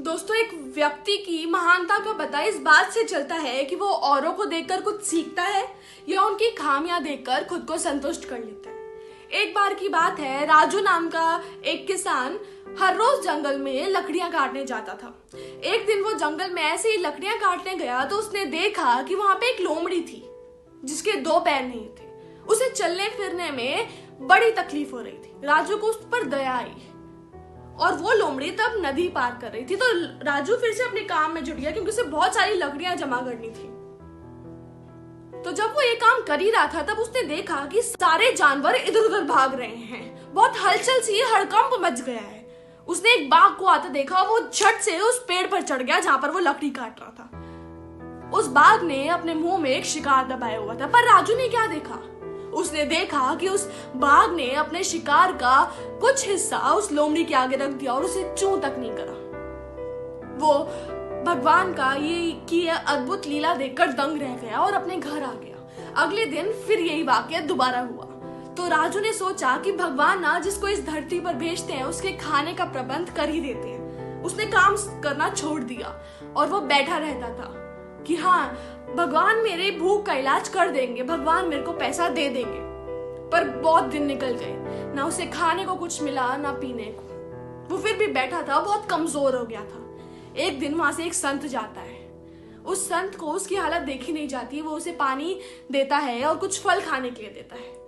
दोस्तों, एक व्यक्ति की महानता का पता इस बात से चलता है कि वो औरों को देखकर कुछ सीखता है या उनकी खामियां देखकर खुद को संतुष्ट कर लेता है। एक बार की बात है, राजू नाम का एक किसान हर रोज जंगल में लकड़ियां काटने जाता था। एक दिन वो जंगल में ऐसे ही लकड़ियां काटने गया तो उसने देखा कि वहां पे एक लोमड़ी थी जिसके 2 पैर नहीं थे। उसे चलने फिरने में बड़ी तकलीफ हो रही थी। राजू को उस पर दया आई और वो लोमड़ी तब नदी पार कर रही थी, तो राजू फिर से अपने काम में जुट गया क्योंकि उसे बहुत सारी लकड़ियां जमा करनी थी। तो जब वो ये काम कर ही रहा था तब उसने देखा कि सारे जानवर इधर उधर भाग रहे हैं। बहुत हलचल सी हड़कंप मच गया है। उसने एक बाघ को आता देखा, वो झट से उस पेड़ पर चढ़ गया जहां पर वो लकड़ी काट रहा था। उस बाघ ने अपने मुंह में एक शिकार दबाया हुआ था, पर राजू ने क्या देखा? उसने देखा कि उस बाघ ने अपने शिकार का कुछ हिस्सा उस लोमड़ी के आगे रख दिया और उसे चूं तक नहीं करा। वो भगवान का ये अद्भुत लीला देखकर दंग रह गया और अपने घर आ गया। अगले दिन फिर यही वाकया दोबारा हुआ तो राजू ने सोचा कि भगवान ना जिसको इस धरती पर भेजते हैं उसके खाने का प्रबंध कर ही देते हैं। उसने काम करना छोड़ दिया और वो बैठा रहता था कि हाँ, भगवान मेरे भूख का इलाज कर देंगे, भगवान मेरे को पैसा दे देंगे। पर बहुत दिन निकल गए, ना उसे खाने को कुछ मिला ना पीने को। वो फिर भी बैठा था, बहुत कमजोर हो गया था। एक दिन वहां से एक संत जाता है। उस संत को उसकी हालत देखी नहीं जाती। वो उसे पानी देता है और कुछ फल खाने के लिए देता है।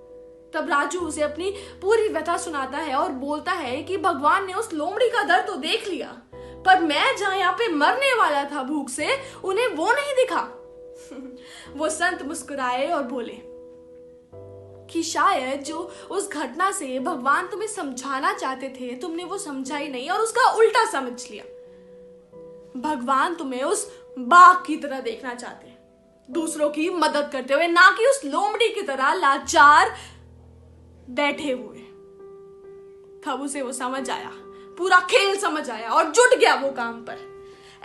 तब राजू उसे अपनी पूरी व्यथा सुनाता है और बोलता है कि भगवान ने उस लोमड़ी का दर्द तो देख लिया, पर मैं जहां यहाँ पे मरने वाला था भूख से, उन्हें वो नहीं दिखा। वो संत मुस्कुराए और बोले कि शायद जो उस घटना से भगवान तुम्हें समझाना चाहते थे, तुमने वो समझा ही नहीं और उसका उल्टा समझ लिया। भगवान तुम्हें उस बाघ की तरह देखना चाहते हैं, दूसरों की मदद करते हुए, ना कि उस लोमड़ी की तरह लाचार बैठे हुए। तब उसे वो समझ आया, पूरा खेल समझ आया और जुट गया वो काम पर।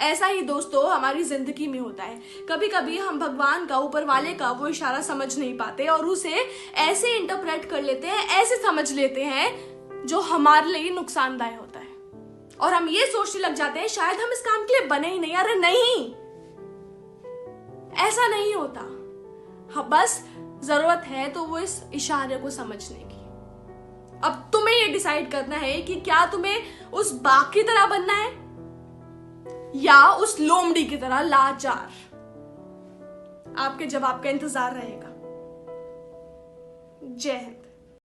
ऐसा ही दोस्तों हमारी जिंदगी में होता है। कभी कभी हम भगवान का, ऊपर वाले का वो इशारा समझ नहीं पाते और उसे ऐसे इंटरप्रेट कर लेते हैं, ऐसे समझ लेते हैं जो हमारे लिए नुकसानदायक होता है और हम ये सोचने लग जाते हैं शायद हम इस काम के लिए बने ही नहीं। अरे नहीं, ऐसा नहीं होता। हाँ, बस जरूरत है तो वो इस इशारे को समझने की। अब तुम्हें ये डिसाइड करना है कि क्या तुम्हें उस बाघ की तरह बनना है या उस लोमड़ी की तरह लाचार। आपके जवाब का इंतजार रहेगा। जय हिंद।